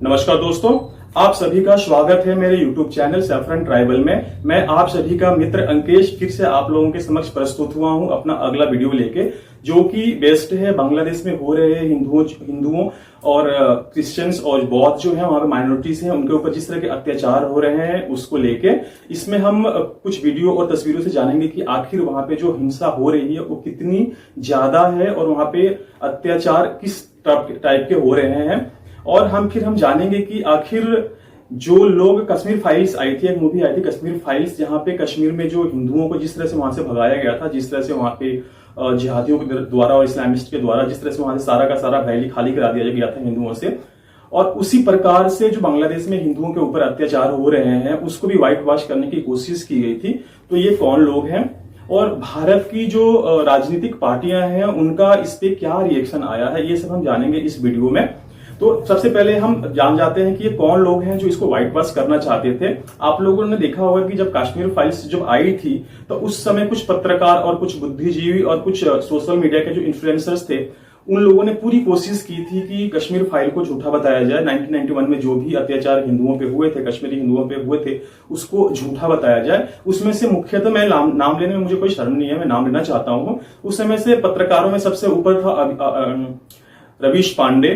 नमस्कार दोस्तों, आप सभी का स्वागत है मेरे YouTube चैनल सैफरन ट्राइबल में। मैं आप सभी का मित्र अंकेश फिर से आप लोगों के समक्ष प्रस्तुत हुआ हूं अपना अगला वीडियो लेके, जो कि बेस्ड है बांग्लादेश में हो रहे हिंदुओं और क्रिश्चियंस और बौद्ध जो है वहां पे माइनॉरिटीज हैं उनके ऊपर जिस तरह के अत्याचार हो रहे हैं उसको लेके। इसमें हम कुछ वीडियो और तस्वीरों से जानेंगे कि आखिर वहां पे जो हिंसा हो रही है वो कितनी ज्यादा है और वहां पे अत्याचार किस टाइप के हो रहे हैं। और हम जानेंगे कि आखिर जो लोग कश्मीर फाइल्स आई थी, एक मूवी आई थी कश्मीर फाइल्स, जहां पे कश्मीर में जो हिंदुओं को जिस तरह से वहां से भगाया गया था, जिस तरह से वहां पे जिहादियों के द्वारा और इस्लामिस्ट के द्वारा जिस तरह से वहां से सारा का सारा वैली खाली करा दिया गया था हिंदुओं से, और उसी प्रकार से जो बांग्लादेश में हिंदुओं के ऊपर अत्याचार हो रहे हैं उसको भी व्हाइट वॉश करने की कोशिश की गई थी। तो ये कौन लोग हैं और भारत की जो राजनीतिक पार्टियां हैं उनका इस पे क्या रिएक्शन आया है, ये सब हम जानेंगे इस वीडियो में। तो सबसे पहले हम जान जाते हैं कि ये कौन लोग हैं जो इसको व्हाइट वॉश करना चाहते थे। आप लोगों ने देखा होगा कि जब कश्मीर फाइल्स जब आई थी तो उस समय कुछ पत्रकार और कुछ बुद्धिजीवी और कुछ सोशल मीडिया के जो इन्फ्लुएंसर्स थे उन लोगों ने पूरी कोशिश की थी कि कश्मीर फाइल को झूठा बताया जाए। 1991 में जो भी अत्याचार हिंदुओं पे हुए थे, कश्मीरी हिंदुओं पे हुए थे, उसको झूठा बताया जाए। उसमें से मुख्यतः मैं नाम लेने में मुझे कोई शर्म नहीं है, मैं नाम लेना चाहता हूं। उस समय से पत्रकारों में सबसे ऊपर था रवीश पांडे,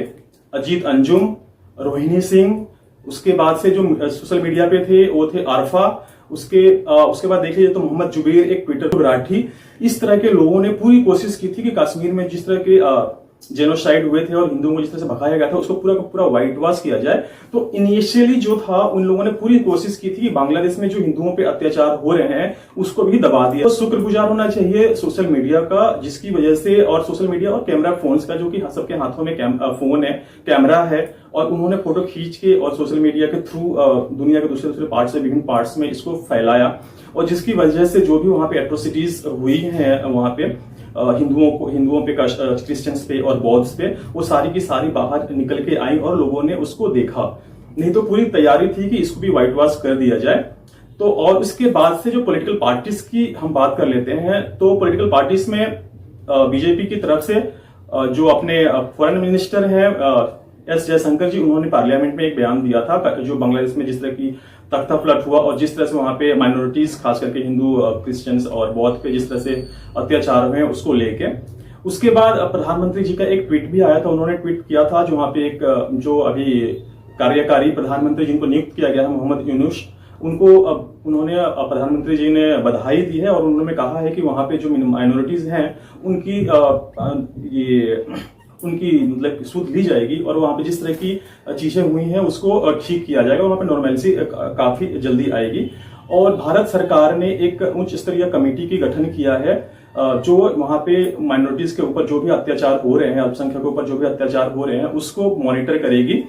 अजीत अंजुम, रोहिणी सिंह। उसके बाद से जो सोशल मीडिया पे थे वो थे आरफा। उसके बाद देख लीजिए तो मोहम्मद जुबैर, एक ट्विटर राठी। इस तरह के लोगों ने पूरी कोशिश की थी कि कश्मीर में जिस तरह के जेनोसाइड हुए थे और हिंदुओं को जिस तरह से भगाया गया था उसको पूरा का पूरा व्हाइट वॉश किया जाए। तो इनिशियली जो था उन लोगों ने पूरी कोशिश की थी कि बांग्लादेश में जो हिंदुओं पे अत्याचार हो रहे हैं उसको भी दबा दिया। तो शुक्रगुजार होना चाहिए सोशल मीडिया का, जिसकी वजह से, और सोशल मीडिया और कैमरा फोन्स का, जो कि सबके हाथों में फोन है, कैमरा है, और उन्होंने फोटो खींच के और सोशल मीडिया के थ्रू दुनिया के दूसरे पार्ट से, विभिन्न पार्ट्स में इसको फैलाया। और जिसकी वजह से जो भी वहां पे एट्रोसिटीज हुई हैं वहां पे हिंदुओं पे, क्रिश्चियंस पे और बौद्ध पे, वो सारी की सारी बाहर निकल के आई और लोगों ने उसको देखा। नहीं तो पूरी तैयारी थी कि इसको भी व्हाइट वॉश कर दिया जाए। तो और उसके बाद से जो पॉलिटिकल पार्टीज की हम बात कर लेते हैं, तो पॉलिटिकल पार्टीज में बीजेपी की तरफ से जो अपने फॉरेन मिनिस्टर हैं एस जयशंकर जी, उन्होंने पार्लियामेंट में एक बयान दिया था जो बांग्लादेश में जिस तरह की तख्ता पलट हुआ और जिस तरह से वहां पे माइनॉरिटीज, खास करके हिंदू, क्रिश्चियंस और बौद्ध पे जिस तरह से अत्याचार हुए उसको लेके। उसके बाद प्रधानमंत्री जी का एक ट्वीट भी आया था। उन्होंने ट्वीट किया था जो वहां पे एक जो अभी कार्यकारी प्रधानमंत्री जिनको नियुक्त किया गया है, मोहम्मद यूनुस, उनको उन्होंने प्रधानमंत्री जी ने बधाई दी है और उन्होंने कहा है कि वहां पे जो माइनॉरिटीज हैं उनकी मतलब सूद ली जाएगी और वहां पे जिस तरह की चीजें हुई हैं उसको ठीक किया जाएगा, वहां पे नॉर्मेलिटी काफी जल्दी आएगी। और भारत सरकार ने एक उच्च स्तरीय कमेटी की गठन किया है जो वहां पे माइनॉरिटीज के ऊपर जो भी अत्याचार हो रहे हैं, अल्पसंख्यकों के ऊपर जो भी अत्याचार हो रहे हैं उसको मॉनिटर करेगी।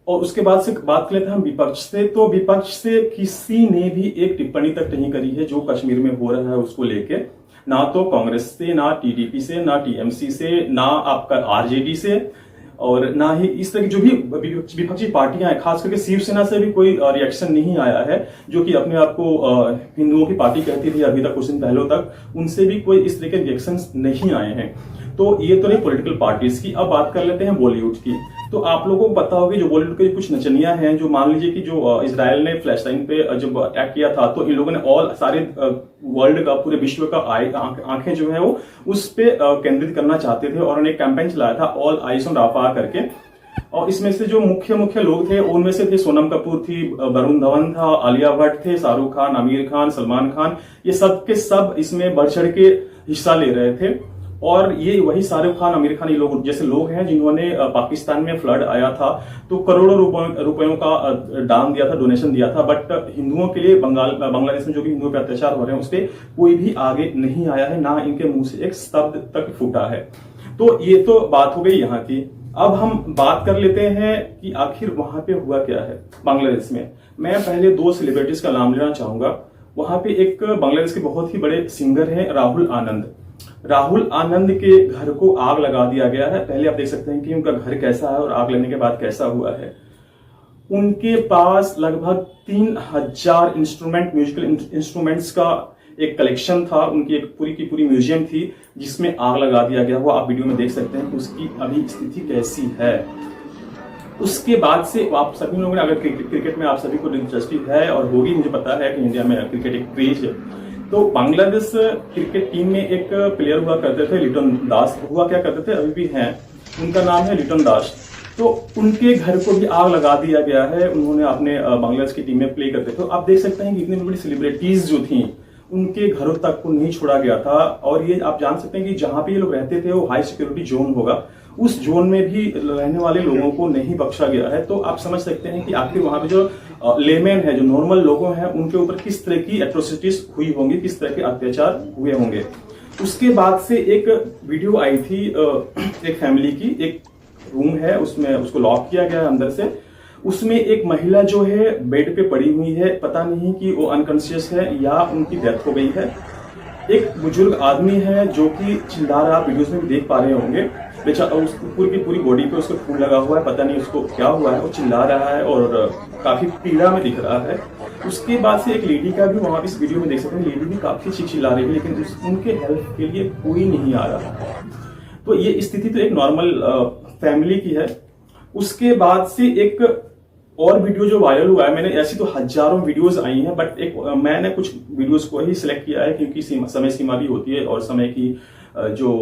और उसके बाद से बात कर लेते हैं हम विपक्ष से। तो विपक्ष से किसी ने भी एक टिप्पणी तक नहीं करी है जो कश्मीर में हो रहा है उसको लेके, ना तो कांग्रेस से, ना टीडीपी से, ना टीएमसी से, ना आपका आरजेडी से, और ना ही इस तरह की जो भी विपक्षी पार्टियां हैं, खास करके शिवसेना से भी कोई रिएक्शन नहीं आया है, जो कि अपने आप को हिंदुओं की पार्टी कहती थी अभी तक, कुछ दिन पहले तक, उनसे भी कोई इस तरह के रिएक्शन नहीं आए हैं। तो ये तो नहीं पॉलिटिकल पार्टीज की। अब बात कर लेते हैं बॉलीवुड की। तो आप लोगों को पता होगी जो बॉलीवुड के कुछ नचनियां हैं, जो मान लीजिए कि जो इजराइल ने फ्लैशटाइन पे जब अटैक किया था तो इन लोगों ने सारे वर्ल्ड का, पूरे विश्व का आंखें जो है वो उस पे केंद्रित करना चाहते थे और उन्होंने एक कैंपेन चलाया था ऑल आइज ऑन राफा करके। और इसमें से जो मुख्य लोग थे उनमें से थे सोनम कपूर थी, वरुण धवन था, आलिया भट्ट थे, शाहरुख खान, आमिर खान, सलमान खान, ये सब के सब इसमें बढ़ चढ़ के हिस्सा ले रहे थे। और ये वही शाहरुख खान, आमिर खान, ये लोग जैसे लोग हैं जिन्होंने पाकिस्तान में फ्लड आया था तो करोड़ों रुपयों का दान दिया था, डोनेशन दिया था, बट हिंदुओं के लिए बांग्लादेश में जो भी हिंदुओं पर अत्याचार हो रहे हैं उस पर कोई भी आगे नहीं आया है, ना इनके मुंह से एक शब्द तक फूटा है। तो ये तो बात हो गई यहाँ की। अब हम बात कर लेते हैं कि आखिर वहां पे हुआ क्या है बांग्लादेश में। मैं पहले दो सेलिब्रिटीज का नाम लेना चाहूंगा। वहां पे एक बांग्लादेश के बहुत ही बड़े सिंगर हैं राहुल आनंद। राहुल आनंद के घर को आग लगा दिया गया है। पहले आप देख सकते हैं कि उनका घर कैसा है और आग लगने के बाद कैसा हुआ है। उनके पास लगभग 3000 म्यूजिकल इंस्ट्रूमेंट्स का एक कलेक्शन था, उनकी एक पूरी की पूरी म्यूजियम थी जिसमें आग लगा दिया गया। वो आप वीडियो में देख सकते हैं कि उसकी अभी स्थिति कैसी है। उसके बाद से आप सभी लोगों ने, अगर क्रिकेट में आप सभी को दिलचस्पी है और होगी, मुझे पता है कि इंडिया में क्रिकेट एक क्रेज है, तो बांग्लादेश क्रिकेट टीम में एक प्लेयर हुआ करते थे लिटन दास, हुआ क्या करते थे, अभी भी हैं, उनका नाम है लिटन दास। तो उनके घर को भी आग लगा दिया गया है, उन्होंने अपने बांग्लादेश की टीम में प्ले करते थे। तो आप देख सकते हैं कि इतनी बड़ी सेलिब्रिटीज जो थी उनके घरों तक को नहीं छोड़ा गया था। और ये आप जान सकते हैं कि जहां पे ये लोग रहते थे वो हाई सिक्योरिटी जोन होगा, उस जोन में भी रहने वाले लोगों को नहीं बख्शा गया है। तो आप समझ सकते हैं कि आखिर वहां पे जो लेमैन है, जो नॉर्मल लोगों हैं, उनके ऊपर किस तरह की एट्रोसिटीज हुई होंगी, किस तरह के अत्याचार हुए होंगे। उसके बाद से एक वीडियो आई थी एक फैमिली की, एक रूम है उसमें, उसको लॉक किया गया है अंदर से, उसमें एक महिला जो है बेड पे पड़ी हुई है, पता नहीं कि वो अनकॉन्शियस है या उनकी डेथ हो गई है। एक बुजुर्ग आदमी है जो कि चिल्ला रहा, आप वीडियोस में भी देख पा रहे होंगे, बेचारा उसको पूरी बॉडी पे उसको खून लगा हुआ है, पता नहीं उसको क्या हुआ है, वो चिल्ला रहा है और काफी पीड़ा में दिख रहा है। उसके बाद से एक लेडी का भी वहां इस वीडियो में देख सकते हैं, लेडी भी काफी चिल्ला रही है, लेकिन उनके हेल्प के लिए कोई नहीं आ रहा है। तो ये स्थिति तो एक नॉर्मल फैमिली की है। उसके बाद से एक और वीडियो जो वायरल हुआ है, मैंने ऐसी तो हजारों वीडियोस आई हैं, बट एक मैंने कुछ वीडियोस को ही सिलेक्ट किया है क्योंकि समय सीमा भी होती है और समय की जो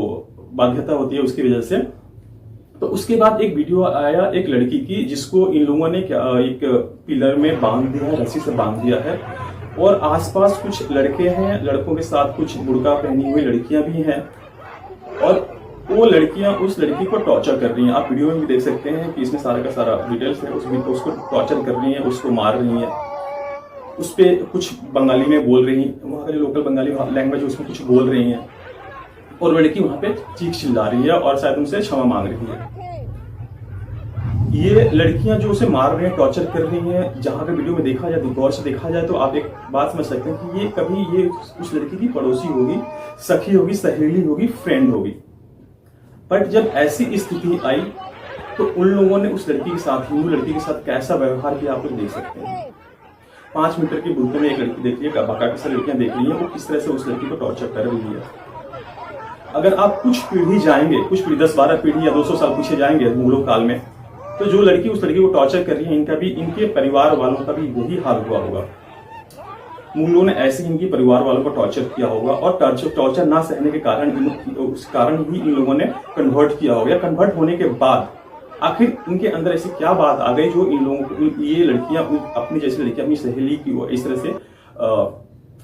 बाध्यता होती है उसकी वजह से। तो उसके बाद एक वीडियो आया एक लड़की की, जिसको इन लोगों ने एक पिलर में बांध दिया है, रस्सी से बांध दिया है, और आसपास कुछ लड़के हैं, लड़कों के साथ कुछ बुर्का पहनी हुई लड़कियां भी हैं, और वो लड़कियां उस लड़की को टॉर्चर कर रही हैं। आप वीडियो में भी देख सकते हैं कि इसमें सारा का सारा डिटेल्स है, उसको टॉर्चर कर रही हैं, उसको मार रही हैं, उस पर कुछ बंगाली में बोल रही हैं, वहाँ का जो लोकल बंगाली लैंग्वेज है उसमें कुछ बोल रही हैं, और लड़की वहां पे चीख चिल्ला रही है और शायद उनसे क्षमा मांग रही है। ये लड़कियां जो उसे मार रही हैं, टॉर्चर कर रही हैं, जहां पे वीडियो में देखा जाए, गौर से देखा जाए, तो आप एक बात समझ सकते हैं कि ये कभी ये उस लड़की की पड़ोसी होगी, सखी होगी, सहेली होगी, फ्रेंड होगी। बट जब ऐसी स्थिति आई तो उन लोगों ने उस लड़की के साथ, हिंदू लड़की के साथ कैसा व्यवहार किया आप लोग देख सकते हैं। 5 मीटर की बुर्के में एक लड़की देख रही है, बाकी सारी लड़कियां देख रही हैं, वो किस तरह से उस लड़की को टॉर्चर कर रही है। अगर आप कुछ पीढ़ी जाएंगे, कुछ पीढ़ी 10-12 पीढ़ी या 200 साल पीछे जाएंगे मुगलों काल में, तो जो लड़की उस लड़की को टॉर्चर कर रही है, इनका भी, इनके परिवार वालों का भी वही हाल हुआ होगा। मुगलों ने ऐसे इनकी परिवार वालों को टॉर्चर किया होगा, और टॉर्चर ना सहने के कारण उस कारण ही इन लोगों ने कन्वर्ट किया होगा। कन्वर्ट होने के बाद आखिर इनके अंदर ऐसी क्या बात आ गई जो इन लोगों को, ये लड़कियां अपनी जैसी लड़कियां अपनी सहेली की वो इस तरह से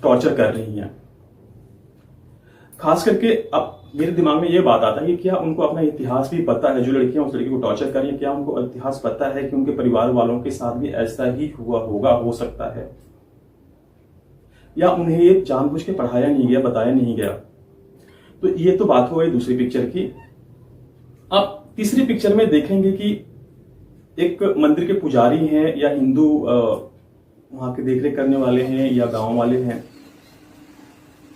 टॉर्चर कर रही हैं। खास करके अब मेरे दिमाग में ये बात आता है कि क्या उनको अपना इतिहास भी पता है, जो लड़कियां उस लड़की को टॉर्चर कर रही हैं, क्या उनको इतिहास पता है कि उनके परिवार वालों के साथ भी ऐसा ही हुआ होगा, हो सकता है, या उन्हें ये जानबूझ के पढ़ाया नहीं गया, बताया नहीं गया। तो ये तो बात हो गई दूसरी पिक्चर की। अब तीसरी पिक्चर में देखेंगे कि एक मंदिर के पुजारी हैं या हिंदू वहां के देखरेख करने वाले हैं या गांव वाले हैं,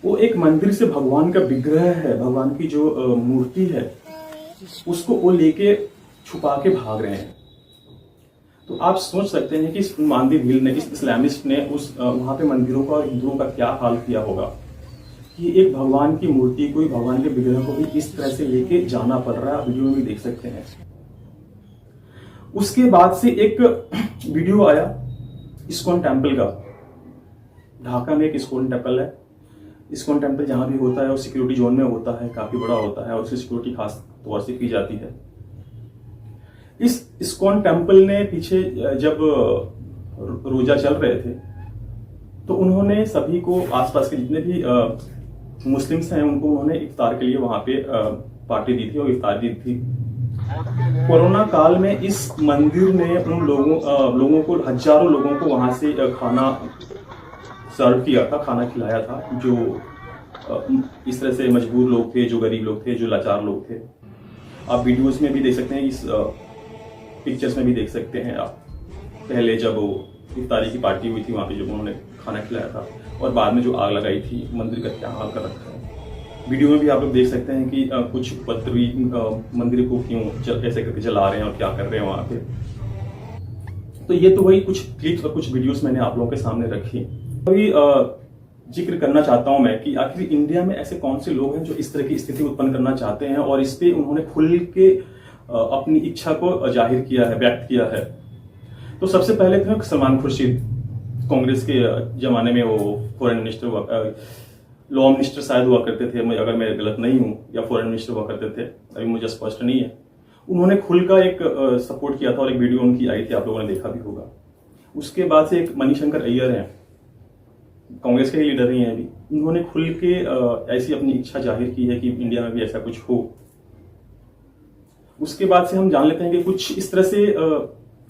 वो एक मंदिर से भगवान का विग्रह है, भगवान की जो मूर्ति है, उसको वो लेके छुपा के भाग रहे हैं। तो आप सोच सकते हैं कि इस मानवी भीड़ ने, इस इस्लामिस्ट ने उस वहां पे मंदिरों का और हिंदुओं का क्या हाल किया होगा कि एक भगवान की मूर्ति को, भगवान के विग्रह को भी इस तरह से लेके जाना पड़ रहा है। वीडियो में भी देख सकते हैं। उसके बाद से एक वीडियो आया इस्कॉन टेम्पल का। ढाका में एक इस्कॉन टेम्पल है। इस्कॉन टेम्पल जहां भी होता है वो सिक्योरिटी जोन में होता है, काफी बड़ा होता है, और उसकी सिक्योरिटी खास तौर से की जाती है। इस इस्कॉन टेम्पल ने पीछे जब रोजा चल रहे थे तो उन्होंने सभी को, आसपास के जितने भी मुस्लिम्स हैं, उनको उन्होंने इफ्तार के लिए वहां पे पार्टी दी थी और इफ्तार दी थी। कोरोना काल में इस मंदिर ने उन लोगों को, हजारों लोगों को वहां से खाना सर्व किया था, खाना खिलाया था, जो इस तरह से मजबूर लोग थे, जो गरीब लोग थे, जो लाचार लोग थे। आप वीडियोस में भी देख सकते हैं, इस पिक्चर्स में भी देख सकते हैं आप। पहले जब वो इफ्तारी की पार्टी हुई थी वहां पे, जब उन्होंने खाना खिलाया था, और बाद में जो आग लगाई थी, मंदिर का क्या हाल कर रखा है। वीडियो में भी आप लोग देख सकते हैं कि कुछ उपद्रवी मंदिर को क्यों कैसे करके जला रहे हैं और क्या कर रहे हैं वहां पे। तो ये तो वही कुछ क्लिप्स और कुछ वीडियोस मैंने आप लोगों के सामने रखी। अभी जिक्र करना चाहता हूं मैं कि आखिर इंडिया में ऐसे कौन से लोग हैं जो इस तरह की स्थिति उत्पन्न करना चाहते हैं, और इस पे उन्होंने खुल के अपनी इच्छा को जाहिर किया है, व्यक्त किया है। तो सबसे पहले थे सलमान खुर्शीद, कांग्रेस के जमाने में वो फॉरेन मिनिस्टर, लॉ मिनिस्टर शायद हुआ करते थे, अगर मैं गलत नहीं हूं, या फॉरेन मिनिस्टर हुआ करते थे, अभी मुझे स्पष्ट नहीं है। उन्होंने खुल का एक सपोर्ट किया था और एक वीडियो उनकी आई थी, आप लोगों ने देखा भी होगा। उसके बाद से एक मणिशंकर अय्यर हैं, कांग्रेस के ही लीडर ही हैं अभी, उन्होंने खुल के ऐसी अपनी इच्छा जाहिर की है कि इंडिया में भी ऐसा कुछ हो। उसके बाद से हम जान लेते हैं कि कुछ इस तरह से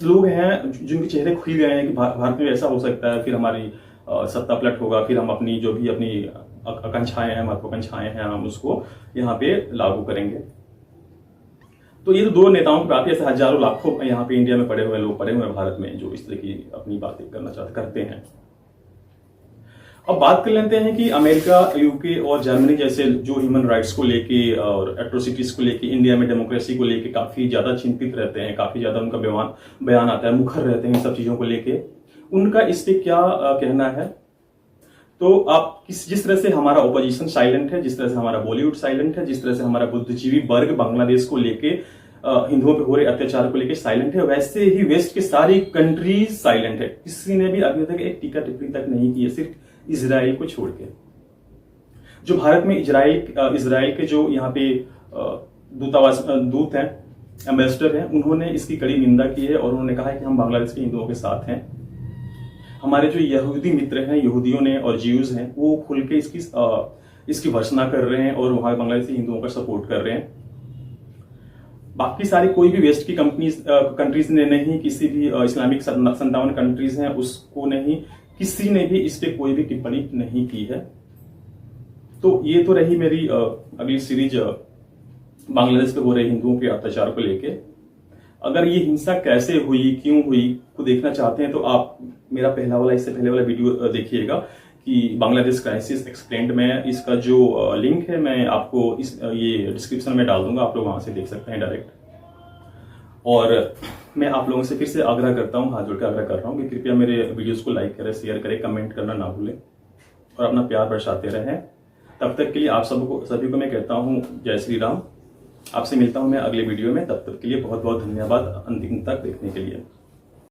लोग हैं जिनके चेहरे खुल गए हैं कि भारत में ऐसा हो सकता है, फिर हमारी सत्ता पलट होगा, फिर हम अपनी जो भी अपनी आकांक्षाएं हैं, महत्वाकांक्षाएं हैं, हम उसको यहाँ पे लागू करेंगे। तो ये तो दो नेताओं की बात है, ऐसे हजारों लाखों यहाँ पे इंडिया में पड़े हुए लोग पड़े हुए हैं भारत में, जो इस तरह की अपनी बातें करते हैं। अब बात कर लेते हैं कि अमेरिका, यूके और जर्मनी जैसे जो ह्यूमन राइट्स को लेके और एट्रोसिटीज को लेके, इंडिया में डेमोक्रेसी को लेके काफी ज्यादा चिंतित रहते हैं, काफी ज्यादा उनका बयान आता है, मुखर रहते हैं इन सब चीजों को लेके। उनका इस पे क्या कहना है? तो आप जिस तरह से हमारा ओपोजिशन साइलेंट है, जिस तरह से हमारा बॉलीवुड साइलेंट है, जिस तरह से हमारा बुद्धिजीवी वर्ग बांग्लादेश को लेके, हिंदुओं पे हो रहे अत्याचार को लेके साइलेंट है, वैसे ही वेस्ट के सारी कंट्रीज साइलेंट है। किसी ने भी अभी तक एक टीका टिप्पणी तक नहीं की है, सिर्फ इजराइल को छोड़ के। जो भारत में इजराइल के जो यहाँ पे दूत हैं, एम्बेसडर हैं, उन्होंने इसकी कड़ी निंदा की है और उन्होंने कहा है कि हम बांग्लादेश के हिंदुओं के साथ हैं। हमारे जो यहूदी मित्र हैं, यहूदियों ने और जीव्स हैं, वो खुल के इसकी भर्त्सना कर रहे हैं और वहां बांग्लादेशी हिंदुओं का सपोर्ट कर रहे हैं। बाकी सारी कोई भी वेस्ट की कंट्रीज ने नहीं, किसी भी इस्लामिक 57 कंट्रीज हैं उसको नहीं, किसी ने भी इस पे कोई भी टिप्पणी नहीं की है। तो ये तो रही मेरी अगली सीरीज बांग्लादेश पे हो रहे हिंदुओं के अत्याचार को लेके। अगर ये हिंसा कैसे हुई, क्यों हुई को देखना चाहते हैं तो आप मेरा इससे पहले वाला वीडियो देखिएगा कि बांग्लादेश क्राइसिस एक्सप्लेन्ड में, इसका जो लिंक है मैं आपको ये डिस्क्रिप्शन में डाल दूंगा, आप लोग वहां से देख सकते हैं डायरेक्ट। और मैं आप लोगों से फिर से आग्रह करता हूं, हाथ जोड़कर आग्रह कर रहा हूं कि कृपया मेरे वीडियोस को लाइक करें, शेयर करें, कमेंट करना ना भूलें और अपना प्यार बरसाते रहें। तब तक के लिए आप सभी को मैं कहता हूं जय श्री राम। आपसे मिलता हूं मैं अगले वीडियो में, तब तक के लिए बहुत बहुत धन्यवाद अंतिम तक देखने के लिए।